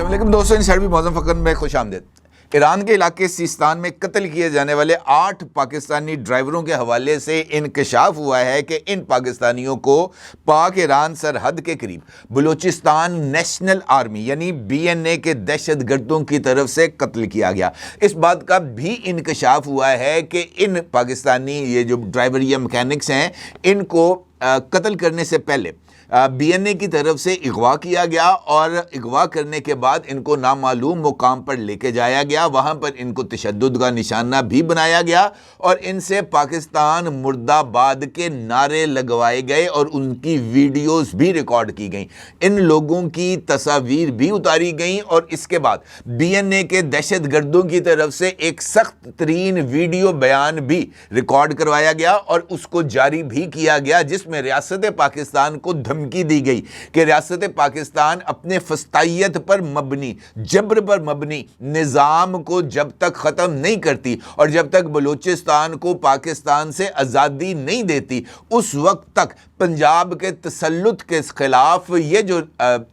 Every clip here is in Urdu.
علیکم دوستوں، انسائڈ بھی معظم فقر میں خوش آمدید۔ ایران کے علاقے سیستان میں قتل کیے جانے والے 8 پاکستانی ڈرائیوروں کے حوالے سے انکشاف ہوا ہے کہ ان پاکستانیوں کو پاک ایران سرحد کے قریب بلوچستان نیشنل آرمی یعنی BNA کے دہشت گردوں کی طرف سے قتل کیا گیا۔ اس بات کا بھی انکشاف ہوا ہے کہ ان پاکستانی یہ جو ڈرائیور یا میکینکس ہیں، ان کو قتل کرنے سے پہلے BNA کی طرف سے اغوا کیا گیا اور اغوا کرنے کے بعد ان کو نامعلوم مقام پر لے کے جایا گیا۔ وہاں پر ان کو تشدد کا نشانہ بھی بنایا گیا اور ان سے پاکستان مرد آباد کے نعرے لگوائے گئے اور ان کی ویڈیوز بھی ریکارڈ کی گئیں، ان لوگوں کی تصاویر بھی اتاری گئیں اور اس کے بعد BNA کے دہشت گردوں کی طرف سے ایک سخت ترین ویڈیو بیان بھی ریکارڈ کروایا گیا اور اس کو جاری بھی کیا گیا، جس میں ریاست پاکستان کو دھمکی دی گئی کہ ریاست پاکستان اپنے فسطائیت پر مبنی، جبر پر مبنی نظام کو جب تک ختم نہیں کرتی اور جب تک بلوچستان کو پاکستان سے آزادی نہیں دیتی، اس وقت تک پنجاب کے تسلط کے خلاف یہ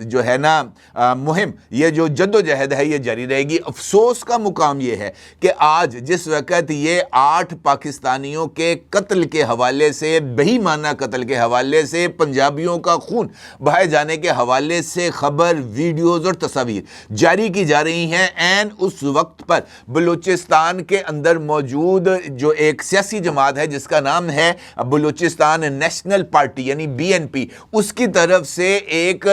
جو ہے نا مہم، یہ جو جدوجہد ہے، یہ جاری رہے گی۔ افسوس کا مقام یہ ہے کہ آج جس وقت یہ 8 پاکستانیوں کے قتل کے حوالے سے، بہی معنی قتل کے حوالے سے، پنجابیوں کا خون بہائے جانے کے حوالے سے خبر، ویڈیوز اور تصاویر جاری کی جا رہی ہیں، این اس وقت پر بلوچستان کے اندر موجود جو ایک سیاسی جماعت ہے جس کا نام ہے بلوچستان نیشنل پارٹی یعنی BNP، اس کی طرف سے ایک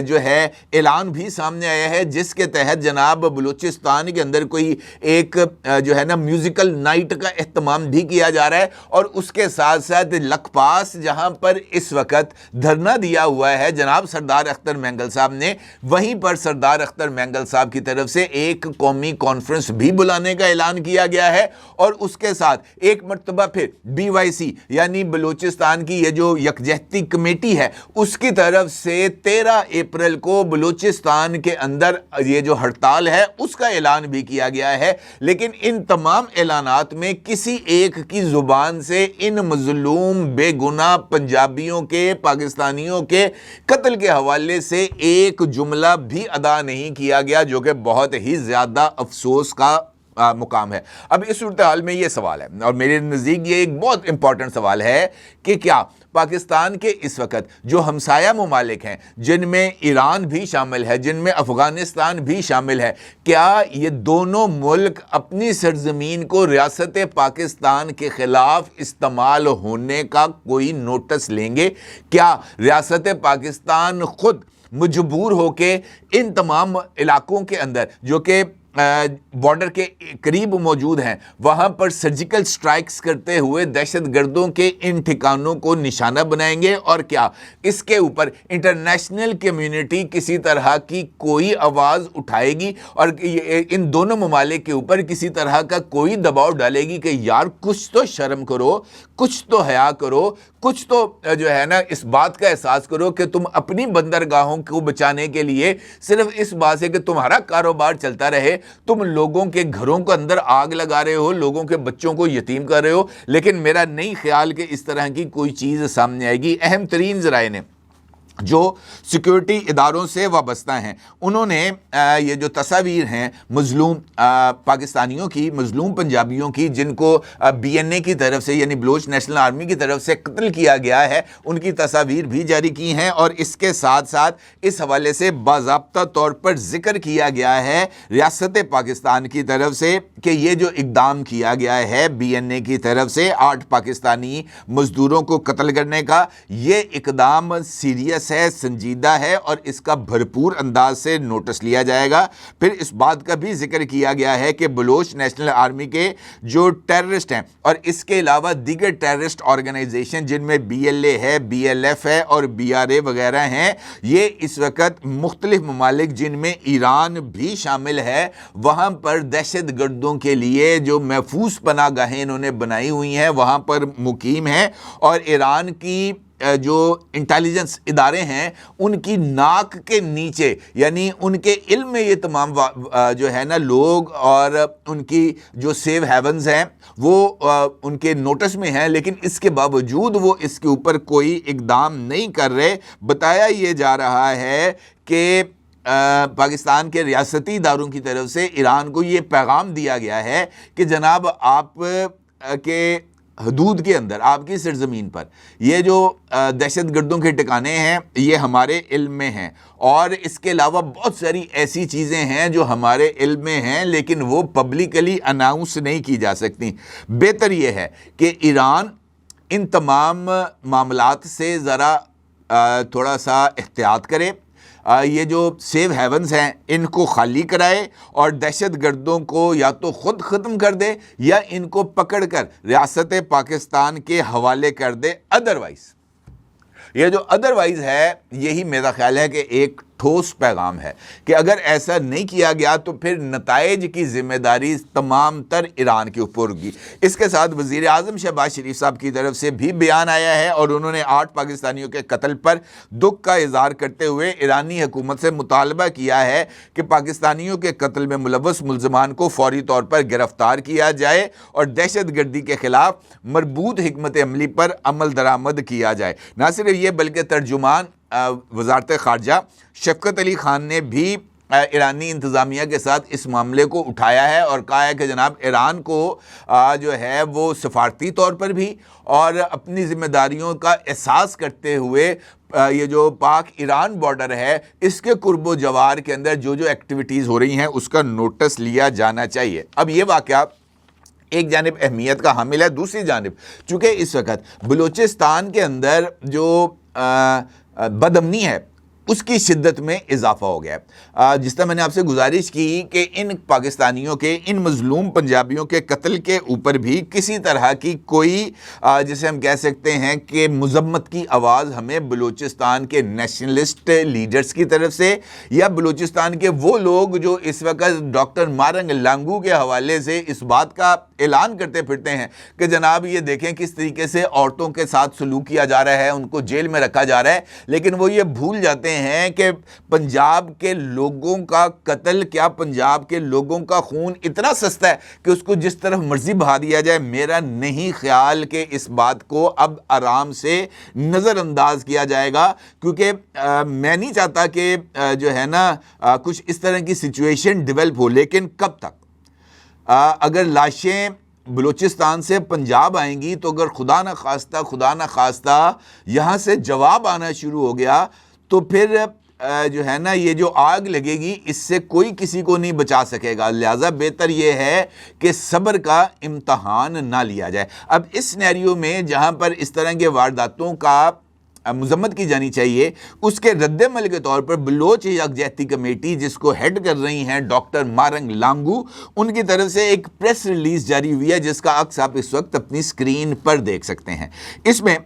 جو ہے اعلان بھی سامنے آیا ہے، جس کے تحت جناب بلوچستان کے اندر کوئی ایک جو ہے نا میوزیکل نائٹ کا اہتمام بھی کیا جا رہا ہے اور اس کے ساتھ ساتھ لکھپاس جہاں پر اس وقت دھرنا دیا ہوا ہے جناب سردار اختر مینگل صاحب نے، وہیں پر سردار اختر مینگل صاحب کی طرف سے ایک قومی کانفرنس بھی بلانے کا اعلان کیا گیا ہے اور اس کے ساتھ ایک مرتبہ پھر BYC یعنی بلوچستان کی یہ جو یکجہتی کمیٹی ہے، اس کی طرف سے 13 اپریل کو بلوچستان کے اندر یہ جو ہڑتال ہے اس کا اعلان بھی کیا گیا ہے۔ لیکن ان تمام اعلانات میں کسی ایک کی زبان سے ان مظلوم بے گناہ پنجابیوں کے، پاکستانیوں کے قتل کے حوالے سے ایک جملہ بھی ادا نہیں کیا گیا، جو کہ بہت ہی زیادہ افسوس کا مقام ہے۔ اب اس صورتحال میں یہ سوال ہے اور میرے نزدیک یہ ایک بہت امپورٹنٹ سوال ہے کہ کیا پاکستان کے اس وقت جو ہمسایہ ممالک ہیں، جن میں ایران بھی شامل ہے، جن میں افغانستان بھی شامل ہے، کیا یہ دونوں ملک اپنی سرزمین کو ریاست پاکستان کے خلاف استعمال ہونے کا کوئی نوٹس لیں گے؟ کیا ریاست پاکستان خود مجبور ہو کے ان تمام علاقوں کے اندر جو کہ بارڈر کے قریب موجود ہیں، وہاں پر سرجیکل سٹرائکس کرتے ہوئے دہشت گردوں کے ان ٹھکانوں کو نشانہ بنائیں گے؟ اور کیا اس کے اوپر انٹرنیشنل کمیونٹی کسی طرح کی کوئی آواز اٹھائے گی اور ان دونوں ممالک کے اوپر کسی طرح کا کوئی دباؤ ڈالے گی کہ یار کچھ تو شرم کرو، کچھ تو حیا کرو، کچھ تو جو ہے نا اس بات کا احساس کرو کہ تم اپنی بندرگاہوں کو بچانے کے لیے صرف اس بات سے کہ تمہارا کاروبار چلتا رہے، تم لوگوں کے گھروں کے اندر آگ لگا رہے ہو، لوگوں کے بچوں کو یتیم کر رہے ہو۔ لیکن میرا نہیں خیال کہ اس طرح کی کوئی چیز سامنے آئے گی۔ اہم ترین ذرائع نے جو سیکیورٹی اداروں سے وابستہ ہیں، انہوں نے یہ جو تصاویر ہیں مظلوم پاکستانیوں کی، مظلوم پنجابیوں کی، جن کو BNA کی طرف سے یعنی بلوچ نیشنل آرمی کی طرف سے قتل کیا گیا ہے، ان کی تصاویر بھی جاری کی ہیں اور اس کے ساتھ ساتھ اس حوالے سے باضابطہ طور پر ذکر کیا گیا ہے ریاست پاکستان کی طرف سے کہ یہ جو اقدام کیا گیا ہے BNA کی طرف سے 8 پاکستانی مزدوروں کو قتل کرنے کا، یہ اقدام سیریس ہے، سنجیدہ ہے اور اس کا بھرپور انداز سے نوٹس لیا جائے گا۔ پھر اس بات کا بھی ذکر کیا گیا ہے کہ بلوچ نیشنل آرمی کے جو ٹیررسٹ ہیں اور اس کے علاوہ دیگر ٹیررسٹ آرگنائزیشن جن میں BLA ہے، BLF ہے اور BRA وغیرہ ہیں، یہ اس وقت مختلف ممالک جن میں ایران بھی شامل ہے، وہاں پر دہشت گردوں کے لیے جو محفوظ پناہ گاہیں انہوں نے بنائی ہوئی ہیں، وہاں پر مقیم ہیں اور ایران کی جو انٹیلیجنس ادارے ہیں ان کی ناک کے نیچے یعنی ان کے علم میں یہ تمام جو ہے نا لوگ اور ان کی جو سیو ہیونز ہیں وہ ان کے نوٹس میں ہیں، لیکن اس کے باوجود وہ اس کے اوپر کوئی اقدام نہیں کر رہے۔ بتایا یہ جا رہا ہے کہ پاکستان کے ریاستی اداروں کی طرف سے ایران کو یہ پیغام دیا گیا ہے کہ جناب آپ کے حدود کے اندر، آپ کی سرزمین پر یہ جو دہشت گردوں کے ٹھکانے ہیں یہ ہمارے علم میں ہیں، اور اس کے علاوہ بہت ساری ایسی چیزیں ہیں جو ہمارے علم میں ہیں لیکن وہ پبلکلی اناؤنس نہیں کی جا سکتی۔ بہتر یہ ہے کہ ایران ان تمام معاملات سے ذرا تھوڑا سا احتیاط کرے، یہ جو سیو ہیونز ہیں ان کو خالی کرائے اور دہشت گردوں کو یا تو خود ختم کر دے یا ان کو پکڑ کر ریاست پاکستان کے حوالے کر دے۔ ادروائز یہ جو ادروائز ہے، یہی میرا خیال ہے کہ ایک ٹھوس پیغام ہے کہ اگر ایسا نہیں کیا گیا تو پھر نتائج کی ذمہ داری تمام تر ایران کے اوپر ہوگی۔ اس کے ساتھ وزیر اعظم شہباز شریف صاحب کی طرف سے بھی بیان آیا ہے اور انہوں نے 8 پاکستانیوں کے قتل پر دکھ کا اظہار کرتے ہوئے ایرانی حکومت سے مطالبہ کیا ہے کہ پاکستانیوں کے قتل میں ملوث ملزمان کو فوری طور پر گرفتار کیا جائے اور دہشت گردی کے خلاف مربوط حکمت عملی پر عمل درآمد کیا جائے۔ نہ صرف یہ بلکہ ترجمان وزارت خارجہ شفقت علی خان نے بھی ایرانی انتظامیہ کے ساتھ اس معاملے کو اٹھایا ہے اور کہا ہے کہ جناب ایران کو جو ہے وہ سفارتی طور پر بھی اور اپنی ذمہ داریوں کا احساس کرتے ہوئے یہ جو پاک ایران بارڈر ہے اس کے قرب و جوار کے اندر جو جو ایکٹیویٹیز ہو رہی ہیں اس کا نوٹس لیا جانا چاہیے۔ اب یہ واقعہ ایک جانب اہمیت کا حامل ہے، دوسری جانب چونکہ اس وقت بلوچستان کے اندر جو بد امنی ہے اس کی شدت میں اضافہ ہو گیا ہے۔ جس طرح میں نے آپ سے گزارش کی کہ ان پاکستانیوں کے، ان مظلوم پنجابیوں کے قتل کے اوپر بھی کسی طرح کی کوئی جسے ہم کہہ سکتے ہیں کہ مذمت کی آواز ہمیں بلوچستان کے نیشنلسٹ لیڈرز کی طرف سے یا بلوچستان کے وہ لوگ جو اس وقت ڈاکٹر مارنگ لانگو کے حوالے سے اس بات کا اعلان کرتے پھرتے ہیں کہ جناب یہ دیکھیں کس طریقے سے عورتوں کے ساتھ سلوک کیا جا رہا ہے، ان کو جیل میں رکھا جا رہا ہے، لیکن وہ یہ بھول جاتے ہیں کہ پنجاب کے لوگوں کا قتل، کیا پنجاب کے لوگوں کا خون اتنا سستا ہے کہ اس کو جس طرف مرضی بہا دیا جائے؟ میرا نہیں خیال کہ اس بات کو اب آرام سے نظر انداز کیا جائے گا، کیونکہ میں نہیں چاہتا کہ جو ہے نا کچھ اس طرح کی سچویشن ڈیولپ ہو، لیکن کب تک؟ اگر لاشیں بلوچستان سے پنجاب آئیں گی تو اگر خدا نہ خواستہ یہاں سے جواب آنا شروع ہو گیا تو پھر جو ہے نا یہ جو آگ لگے گی اس سے کوئی کسی کو نہیں بچا سکے گا۔ لہٰذا بہتر یہ ہے کہ صبر کا امتحان نہ لیا جائے۔ اب اس سینیریو میں جہاں پر اس طرح کے وارداتوں کا مذمت کی جانی چاہیے، اس کے رد عمل کے طور پر بلوچ یکجہتی کمیٹی جس کو ہیڈ کر رہی ہیں ڈاکٹر مارنگ لانگو، ان کی طرف سے ایک پریس ریلیز جاری ہوئی ہے جس کا عکس آپ اس وقت اپنی سکرین پر دیکھ سکتے ہیں۔ اس میں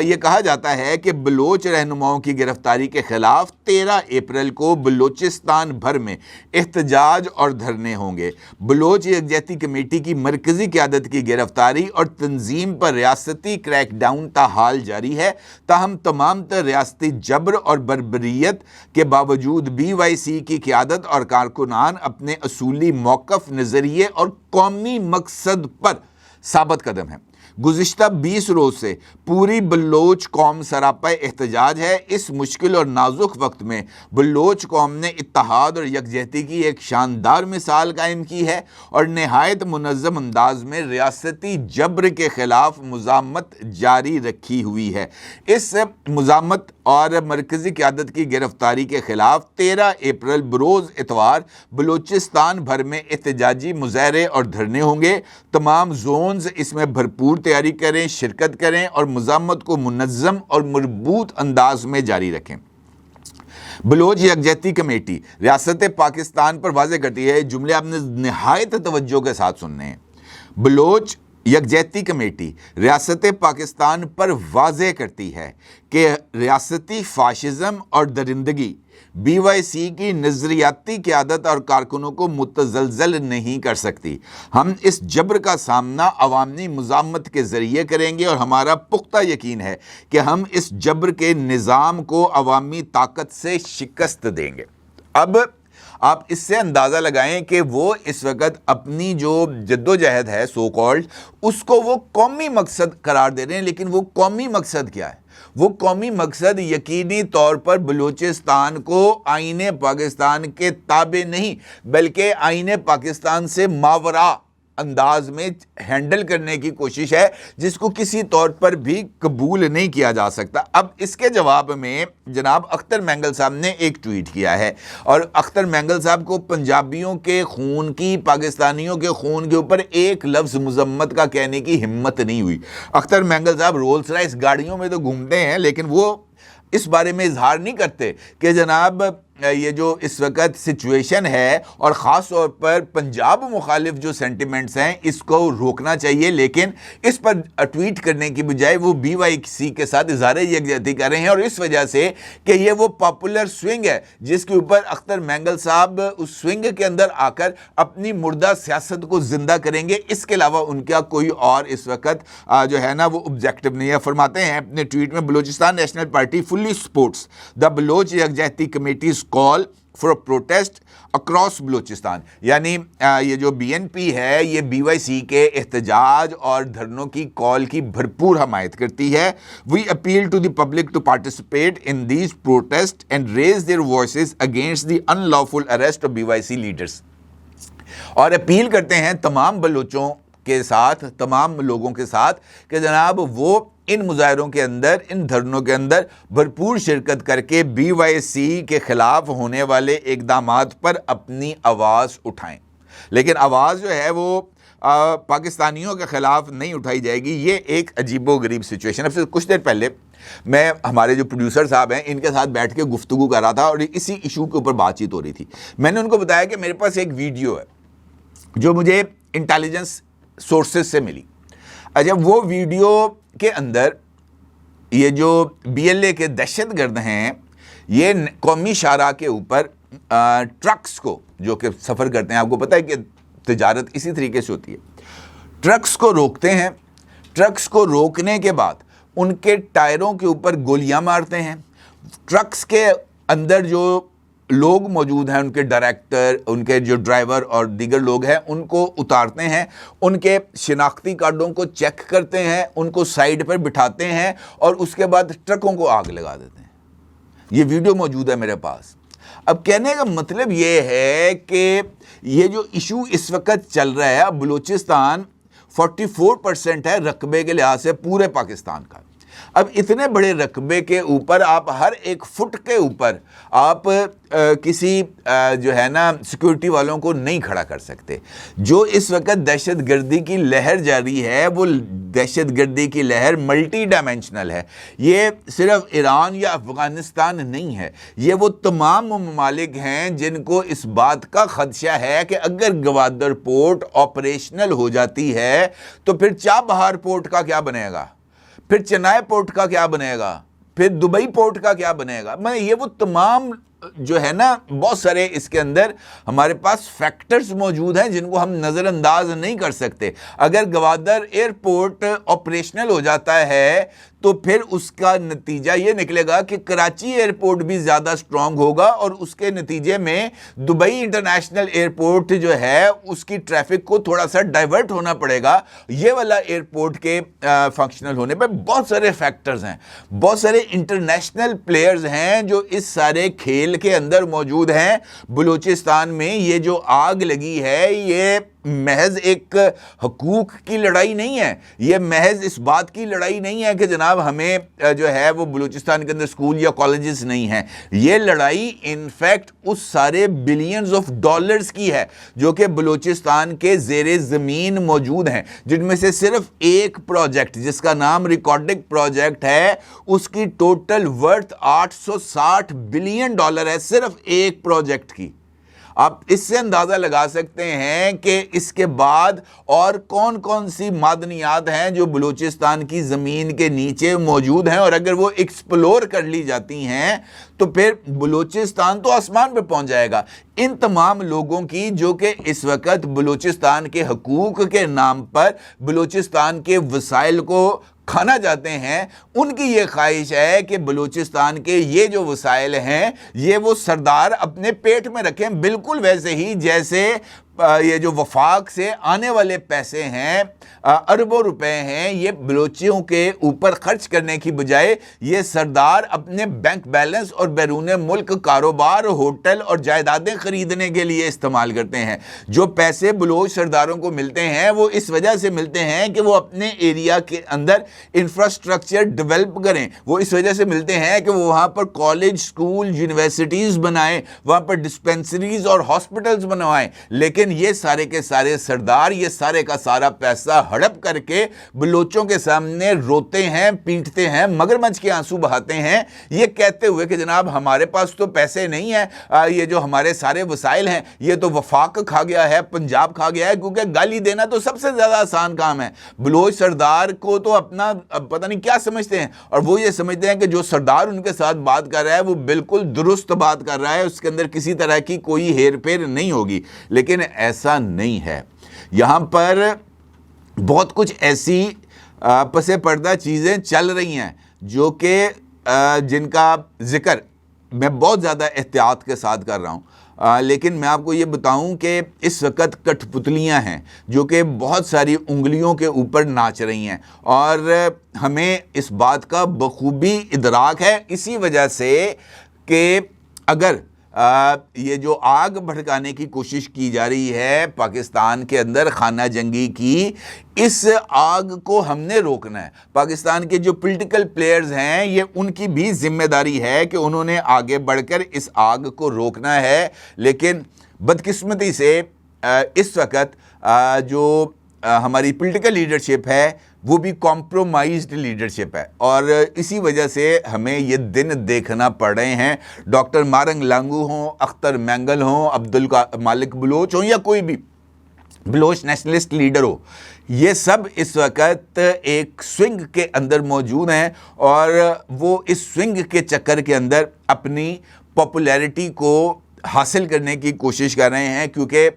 یہ کہا جاتا ہے کہ بلوچ رہنماؤں کی گرفتاری کے خلاف 13 اپریل کو بلوچستان بھر میں احتجاج اور دھرنے ہوں گے۔ بلوچ یکجہتی کمیٹی کی مرکزی قیادت کی گرفتاری اور تنظیم پر ریاستی کریک ڈاؤن تاحال جاری ہے، تاہم تمام تر ریاستی جبر اور بربریت کے باوجود BYC کی قیادت اور کارکنان اپنے اصولی موقف، نظریے اور قومی مقصد پر ثابت قدم ہیں۔ گزشتہ 20 روز سے پوری بلوچ قوم سراپا احتجاج ہے۔ اس مشکل اور نازک وقت میں بلوچ قوم نے اتحاد اور یکجہتی کی ایک شاندار مثال قائم کی ہے اور نہایت منظم انداز میں ریاستی جبر کے خلاف مزاحمت جاری رکھی ہوئی ہے۔ اس مزاحمت اور مرکزی قیادت کی گرفتاری کے خلاف 13 اپریل بروز اتوار بلوچستان بھر میں احتجاجی مظاہرے اور دھرنے ہوں گے۔ تمام زونز اس میں بھرپور تیاری کریں، شرکت کریں اور مزاحمت کو منظم اور مربوط انداز میں جاری رکھیں۔ بلوچ یکجہتی کمیٹی ریاست پاکستان پر واضح کرتی ہے، جملے آپ نے نہایت توجہ کے ساتھ سننے ہیں۔ بلوچ یکجہتی کمیٹی ریاست پاکستان پر واضح کرتی ہے کہ ریاستی فاشزم اور درندگی BYC کی نظریاتی قیادت اور کارکنوں کو متزلزل نہیں کر سکتی۔ ہم اس جبر کا سامنا عوامی مزاحمت کے ذریعے کریں گے اور ہمارا پختہ یقین ہے کہ ہم اس جبر کے نظام کو عوامی طاقت سے شکست دیں گے۔ اب آپ اس سے اندازہ لگائیں کہ وہ اس وقت اپنی جو جدوجہد ہے سو کالڈ اس کو وہ قومی مقصد قرار دے رہے ہیں، لیکن وہ قومی مقصد کیا ہے؟ وہ قومی مقصد یقینی طور پر بلوچستان کو آئین پاکستان کے تابع نہیں بلکہ آئین پاکستان سے ماوراء انداز میں ہینڈل کرنے کی کوشش ہے، جس کو کسی طور پر بھی قبول نہیں کیا جا سکتا۔ اب اس کے جواب میں جناب اختر مینگل صاحب نے ایک ٹویٹ کیا ہے، اور اختر مینگل صاحب کو پنجابیوں کے خون کی، پاکستانیوں کے خون کے اوپر ایک لفظ مذمت کا کہنے کی ہمت نہیں ہوئی۔ اختر مینگل صاحب رولز رائس گاڑیوں میں تو گھومتے ہیں، لیکن وہ اس بارے میں اظہار نہیں کرتے کہ جناب یہ جو اس وقت سچویشن ہے اور خاص طور پر پنجاب مخالف جو سینٹیمنٹس ہیں اس کو روکنا چاہیے، لیکن اس پر ٹویٹ کرنے کی بجائے وہ بی وائی سی کے ساتھ اظہار یکجہتی کر رہے ہیں، اور اس وجہ سے کہ یہ وہ پاپولر سوئنگ ہے جس کے اوپر اختر مینگل صاحب اس سوئنگ کے اندر آ کر اپنی مردہ سیاست کو زندہ کریں گے۔ اس کے علاوہ ان کا کوئی اور اس وقت جو ہے نا وہ آبجیکٹو نہیں ہے۔ فرماتے ہیں اپنے ٹویٹ میں، بلوچستان نیشنل پارٹی فلی سپورٹس دا بلوچ یکجہتی کمیٹیز کال فور پروٹیسٹ اکراس بلوچستان، یعنی یہ جو بی این پی ہے یہ بی وائی سی کے احتجاج اور دھرنوں کی کال کی بھرپور حمایت کرتی ہے۔ We appeal to the public to participate in these protest and raise their voices against the unlawful arrest of B Y C leaders, اور اپیل کرتے ہیں تمام بلوچوں کے ساتھ، تمام لوگوں کے ساتھ کہ جناب وہ ان مظاہروں کے اندر، ان دھرنوں کے اندر بھرپور شرکت کر کے بی وائی سی کے خلاف ہونے والے اقدامات پر اپنی آواز اٹھائیں، لیکن آواز جو ہے وہ پاکستانیوں کے خلاف نہیں اٹھائی جائے گی۔ یہ ایک عجیب و غریب سچویشن۔ اب سے کچھ دیر پہلے میں ہمارے جو پروڈیوسر صاحب ہیں ان کے ساتھ بیٹھ کے گفتگو کر رہا تھا اور اسی ایشو کے اوپر بات چیت ہو رہی تھی۔ میں نے ان کو بتایا کہ میرے پاس ایک ویڈیو ہے جو مجھے انٹیلیجنس سورسز سے ملی۔ اچھا، وہ ویڈیو کے اندر یہ جو بی ایل اے کے دہشت گرد ہیں یہ قومی شاہراہ کے اوپر ٹرکس کو جو کہ سفر کرتے ہیں، آپ کو پتہ ہے کہ تجارت اسی طریقے سے ہوتی ہے، ٹرکس کو روکتے ہیں، ٹرکس کو روکنے کے بعد ان کے ٹائروں کے اوپر گولیاں مارتے ہیں، ٹرکس کے اندر جو لوگ موجود ہیں ان کے ڈائریکٹر، ان کے جو ڈرائیور اور دیگر لوگ ہیں ان کو اتارتے ہیں، ان کے شناختی کارڈوں کو چیک کرتے ہیں، ان کو سائیڈ پر بٹھاتے ہیں اور اس کے بعد ٹرکوں کو آگ لگا دیتے ہیں۔ یہ ویڈیو موجود ہے میرے پاس۔ اب کہنے کا مطلب یہ ہے کہ یہ جو ایشو اس وقت چل رہا ہے، بلوچستان 44% ہے رقبے کے لحاظ سے پورے پاکستان کا۔ اب اتنے بڑے رقبے کے اوپر آپ ہر ایک فٹ کے اوپر آپ کسی جو ہے نا سیکورٹی والوں کو نہیں کھڑا کر سکتے۔ جو اس وقت دہشت گردی کی لہر جاری ہے وہ دہشت گردی کی لہر ملٹی ڈائمینشنل ہے۔ یہ صرف ایران یا افغانستان نہیں ہے، یہ وہ تمام ممالک ہیں جن کو اس بات کا خدشہ ہے کہ اگر گوادر پورٹ آپریشنل ہو جاتی ہے تو پھر چابہار پورٹ کا کیا بنے گا، پھر چنائی پورٹ کا کیا بنے گا، پھر دبئی پورٹ کا کیا بنے گا۔ میں یہ وہ تمام جو ہے نا بہت سارے اس کے اندر ہمارے پاس فیکٹرز موجود ہیں جن کو ہم نظر انداز نہیں کر سکتے۔ اگر گوادر ایئرپورٹ آپریشنل ہو جاتا ہے تو پھر اس کا نتیجہ یہ نکلے گا کہ کراچی ایئرپورٹ بھی زیادہ سٹرونگ ہوگا اور اس کے نتیجے میں دبئی انٹرنیشنل ایئرپورٹ جو ہے اس کی ٹریفک کو تھوڑا سا ڈائیورٹ ہونا پڑے گا۔ یہ والا ایئرپورٹ کے فنکشنل ہونے پہ بہت سارے فیکٹرز ہیں، بہت سارے انٹرنیشنل پلیئرز ہیں جو اس سارے کھیل کے اندر موجود ہیں۔ بلوچستان میں یہ جو آگ لگی ہے یہ محض ایک حقوق کی لڑائی نہیں ہے، یہ محض اس بات کی لڑائی نہیں ہے کہ جناب ہمیں جو ہے وہ بلوچستان کے اندر اسکول یا کالجز نہیں ہیں۔ یہ لڑائی انفیکٹ اس سارے بلینز آف ڈالرز کی ہے جو کہ بلوچستان کے زیر زمین موجود ہیں، جن میں سے صرف ایک پروجیکٹ جس کا نام ریکارڈنگ پروجیکٹ ہے اس کی ٹوٹل ورتھ $860 بلین ہے، صرف ایک پروجیکٹ کی۔ آپ اس سے اندازہ لگا سکتے ہیں کہ اس کے بعد اور کون کون سی معدنیات ہیں جو بلوچستان کی زمین کے نیچے موجود ہیں، اور اگر وہ ایکسپلور کر لی جاتی ہیں تو پھر بلوچستان تو آسمان پہ پہنچ جائے گا۔ ان تمام لوگوں کی جو کہ اس وقت بلوچستان کے حقوق کے نام پر بلوچستان کے وسائل کو کھانا چاہتے ہیں، ان کی یہ خواہش ہے کہ بلوچستان کے یہ جو وسائل ہیں یہ وہ سردار اپنے پیٹ میں رکھیں، بالکل ویسے ہی جیسے یہ جو وفاق سے آنے والے پیسے ہیں، اربوں روپے ہیں، یہ بلوچیوں کے اوپر خرچ کرنے کی بجائے یہ سردار اپنے بینک بیلنس اور بیرون ملک کاروبار، ہوٹل اور جائیدادیں خریدنے کے لیے استعمال کرتے ہیں۔ جو پیسے بلوچ سرداروں کو ملتے ہیں وہ اس وجہ سے ملتے ہیں کہ وہ اپنے ایریا کے اندر انفراسٹرکچر ڈیولپ کریں، وہ اس وجہ سے ملتے ہیں کہ وہ وہاں پر کالج، سکول، یونیورسٹیز بنائیں، وہاں پر ڈسپینسریز اور ہاسپٹلز بنوائیں۔ لیکن یہ سارے کے سارے سردار یہ سارے کا سارا پیسہ ہڑپ کر کے بلوچوں کے سامنے روتے ہیں، پیٹتے ہیں، مگرمچھ کے آنسو بہاتے ہیں، یہ کہتے ہوئے کہ جناب ہمارے پاس تو پیسے نہیں ہیں، یہ جو ہمارے سارے وسائل ہیں یہ تو وفاق کھا گیا ہے، پنجاب کھا گیا ہے، کیونکہ گالی دینا تو سب سے زیادہ آسان کام ہے۔ بلوچ سردار کو تو اپنا پتہ نہیں کیا سمجھتے ہیں، اور وہ یہ سمجھتے ہیں کہ جو سردار ان کے ساتھ بات کر رہا ہے وہ بالکل درست بات کر رہا ہے، اس کے اندر کسی طرح کی کوئی ہیر پھیر نہیں ہوگی، لیکن ایسا نہیں ہے۔ یہاں پر بہت کچھ ایسی پس پردہ چیزیں چل رہی ہیں جو کہ جن کا ذکر میں بہت زیادہ احتیاط کے ساتھ کر رہا ہوں، لیکن میں آپ کو یہ بتاؤں کہ اس وقت کٹھ پتلیاں ہیں جو کہ بہت ساری انگلیوں کے اوپر ناچ رہی ہیں، اور ہمیں اس بات کا بخوبی ادراک ہے، اسی وجہ سے کہ اگر یہ جو آگ بھڑکانے کی کوشش کی جا رہی ہے پاکستان کے اندر خانہ جنگی کی، اس آگ کو ہم نے روکنا ہے۔ پاکستان کے جو پولیٹیکل پلیئرز ہیں یہ ان کی بھی ذمہ داری ہے کہ انہوں نے آگے بڑھ کر اس آگ کو روکنا ہے، لیکن بدقسمتی سے اس وقت جو ہماری پولیٹیکل لیڈرشپ ہے وہ بھی کمپرومائزڈ لیڈرشپ ہے، اور اسی وجہ سے ہمیں یہ دن دیکھنا پڑ رہے ہیں۔ ڈاکٹر مارنگ لانگو ہوں، اختر مینگل ہوں، عبدالمالک بلوچ ہوں، یا کوئی بھی بلوچ نیشنلسٹ لیڈر ہو، یہ سب اس وقت ایک سوئنگ کے اندر موجود ہیں، اور وہ اس سوئنگ کے چکر کے اندر اپنی پاپولیرٹی کو حاصل کرنے کی کوشش کر رہے ہیں، کیونکہ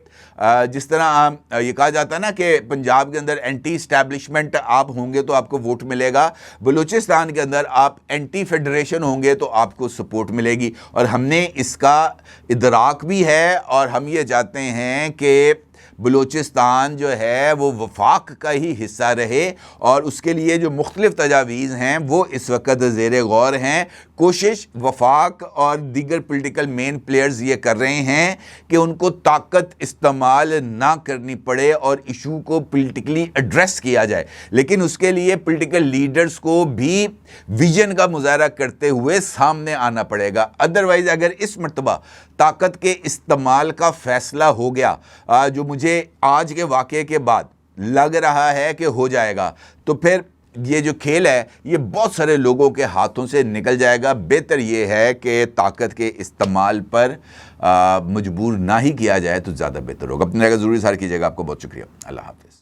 جس طرح یہ کہا جاتا ہے نا کہ پنجاب کے اندر اینٹی اسٹیبلشمنٹ آپ ہوں گے تو آپ کو ووٹ ملے گا، بلوچستان کے اندر آپ اینٹی فیڈریشن ہوں گے تو آپ کو سپورٹ ملے گی، اور ہم نے اس کا ادراک بھی ہے، اور ہم یہ چاہتے ہیں کہ بلوچستان جو ہے وہ وفاق کا ہی حصہ رہے، اور اس کے لیے جو مختلف تجاویز ہیں وہ اس وقت زیر غور ہیں۔ کوشش وفاق اور دیگر پولیٹیکل مین پلیئرز یہ کر رہے ہیں کہ ان کو طاقت استعمال نہ کرنی پڑے اور ایشو کو پولیٹیکلی ایڈریس کیا جائے، لیکن اس کے لیے پولیٹیکل لیڈرز کو بھی ویژن کا مظاہرہ کرتے ہوئے سامنے آنا پڑے گا۔ ادروائز اگر اس مرتبہ طاقت کے استعمال کا فیصلہ ہو گیا، جو مجھے آج کے واقعے کے بعد لگ رہا ہے کہ ہو جائے گا، تو پھر یہ جو کھیل ہے یہ بہت سارے لوگوں کے ہاتھوں سے نکل جائے گا۔ بہتر یہ ہے کہ طاقت کے استعمال پر مجبور نہ ہی کیا جائے تو زیادہ بہتر ہوگا۔ اپنے جگہ ضروری اظہار کیجیے گا۔ آپ کو بہت شکریہ۔ اللہ حافظ۔